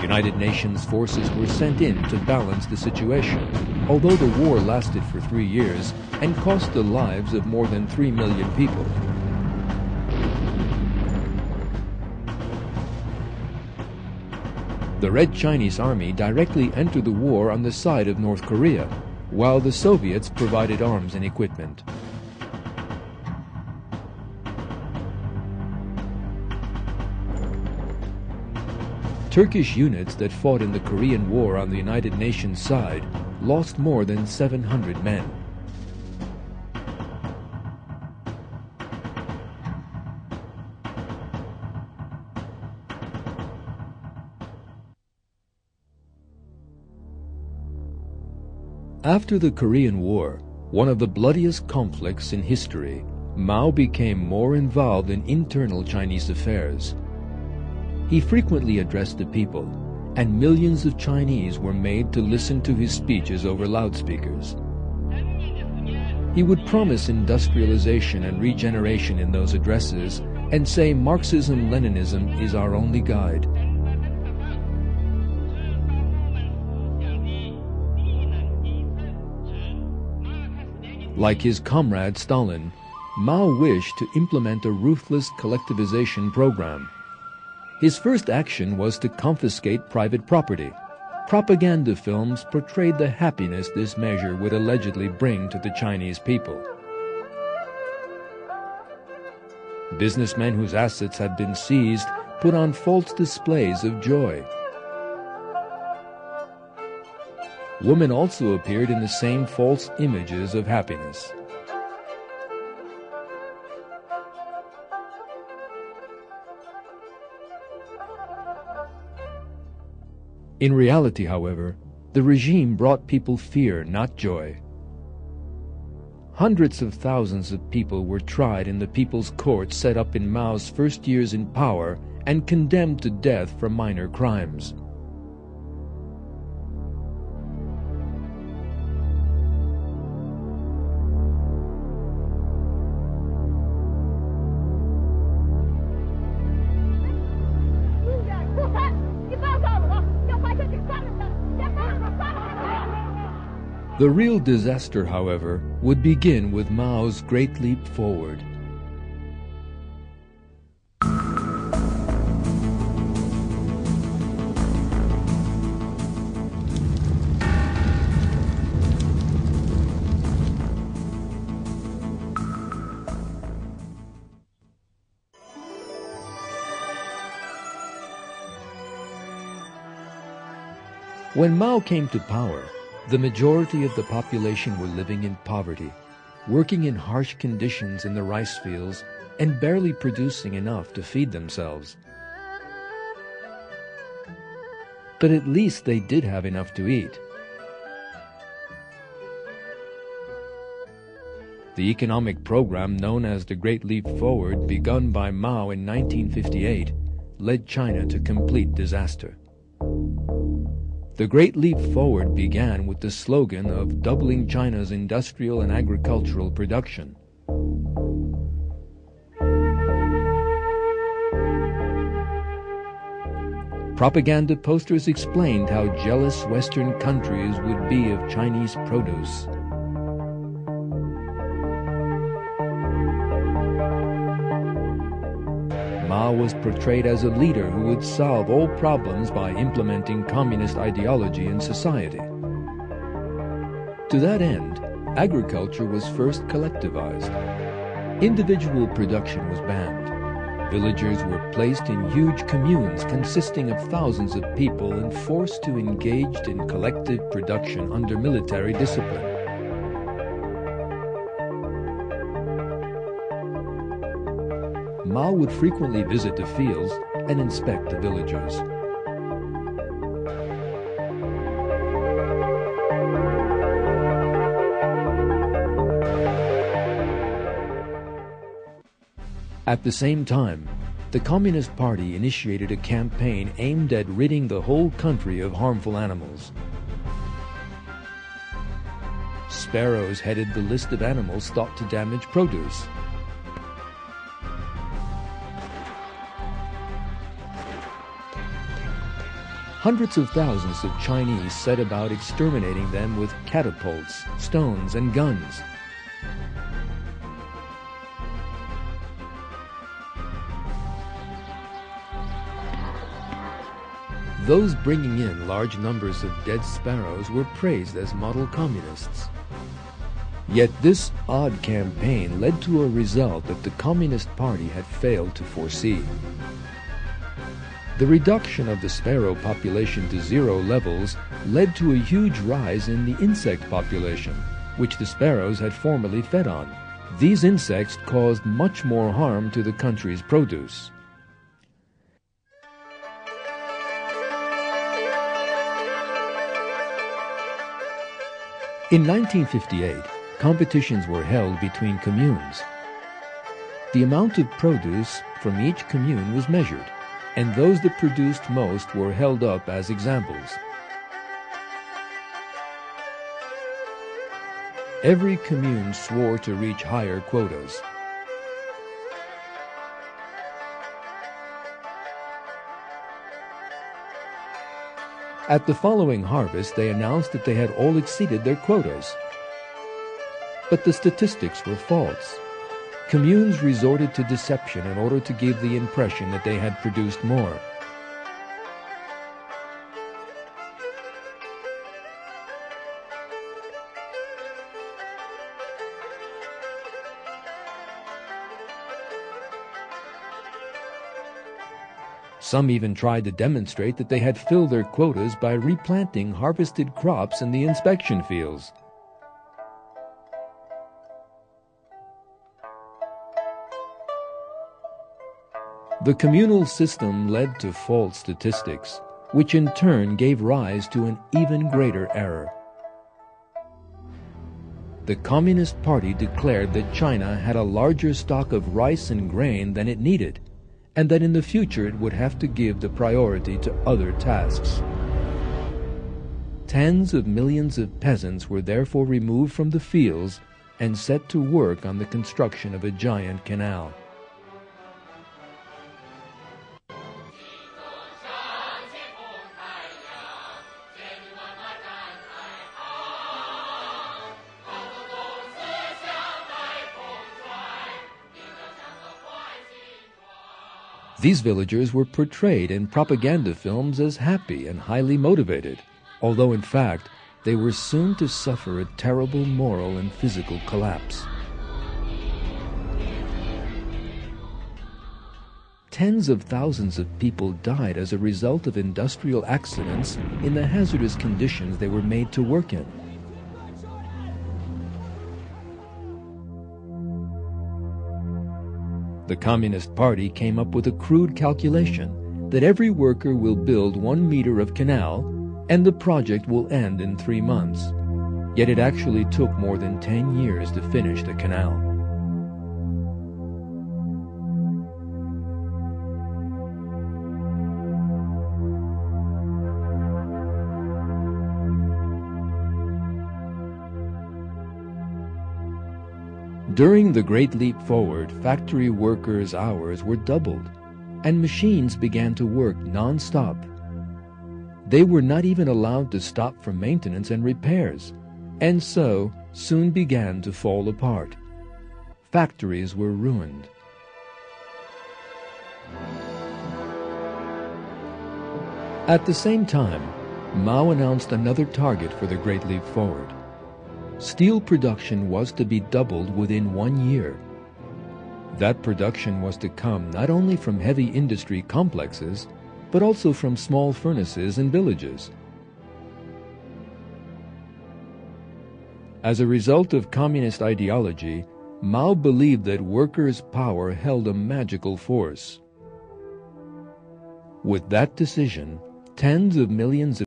United Nations forces were sent in to balance the situation, although the war lasted for 3 years and cost the lives of more than 3 million people. The Red Chinese Army directly entered the war on the side of North Korea, while the Soviets provided arms and equipment. Turkish units that fought in the Korean War on the United Nations side lost more than 700 men. After the Korean War, one of the bloodiest conflicts in history, Mao became more involved in internal Chinese affairs. He frequently addressed the people, and millions of Chinese were made to listen to his speeches over loudspeakers. He would promise industrialization and regeneration in those addresses and say Marxism-Leninism is our only guide. Like his comrade Stalin, Mao wished to implement a ruthless collectivization program. His first action was to confiscate private property. Propaganda films portrayed the happiness this measure would allegedly bring to the Chinese people. Businessmen whose assets had been seized put on false displays of joy. Women also appeared in the same false images of happiness. In reality, however, the regime brought people fear, not joy. Hundreds of thousands of people were tried in the People's Court set up in Mao's first years in power and condemned to death for minor crimes. The real disaster, however, would begin with Mao's Great Leap Forward. When Mao came to power, the majority of the population were living in poverty, working in harsh conditions in the rice fields, and barely producing enough to feed themselves. But at least they did have enough to eat. The economic program known as the Great Leap Forward, begun by Mao in 1958, led China to complete disaster. The Great Leap Forward began with the slogan of doubling China's industrial and agricultural production. Propaganda posters explained how jealous Western countries would be of Chinese produce. Mao was portrayed as a leader who would solve all problems by implementing communist ideology in society. To that end, agriculture was first collectivized. Individual production was banned. Villagers were placed in huge communes consisting of thousands of people and forced to engage in collective production under military discipline. Mao would frequently visit the fields and inspect the villagers. At the same time, the Communist Party initiated a campaign aimed at ridding the whole country of harmful animals. Sparrows headed the list of animals thought to damage produce. hundreds of thousands of Chinese set about exterminating them with catapults, stones, and guns. Those bringing in large numbers of dead sparrows were praised as model communists. Yet this odd campaign led to a result that the Communist Party had failed to foresee. The reduction of the sparrow population to zero levels led to a huge rise in the insect population, which the sparrows had formerly fed on. These insects caused much more harm to the country's produce. In 1958, competitions were held between communes. The amount of produce from each commune was measured, and those that produced most were held up as examples. Every commune swore to reach higher quotas. At the following harvest, they announced that they had all exceeded their quotas. But the statistics were false. Communes resorted to deception in order to give the impression that they had produced more. Some even tried to demonstrate that they had filled their quotas by replanting harvested crops in the inspection fields. The communal system led to false statistics, which in turn gave rise to an even greater error. The Communist Party declared that China had a larger stock of rice and grain than it needed, and that in the future it would have to give the priority to other tasks. Tens of millions of peasants were therefore removed from the fields and set to work on the construction of a giant canal. These villagers were portrayed in propaganda films as happy and highly motivated, although in fact they were soon to suffer a terrible moral and physical collapse. Tens of thousands of people died as a result of industrial accidents in the hazardous conditions they were made to work in. The Communist Party came up with a crude calculation that every worker will build 1 meter of canal and the project will end in 3 months. Yet it actually took more than 10 years to finish the canal. During the Great Leap Forward, factory workers' hours were doubled, and machines began to work non-stop. They were not even allowed to stop for maintenance and repairs, and so soon began to fall apart. Factories were ruined. At the same time, Mao announced another target for the Great Leap Forward. Steel production was to be doubled within 1 year. That production was to come not only from heavy industry complexes, but also from small furnaces and villages. As a result of communist ideology, Mao believed that workers' power held a magical force. With that decision, tens of millions of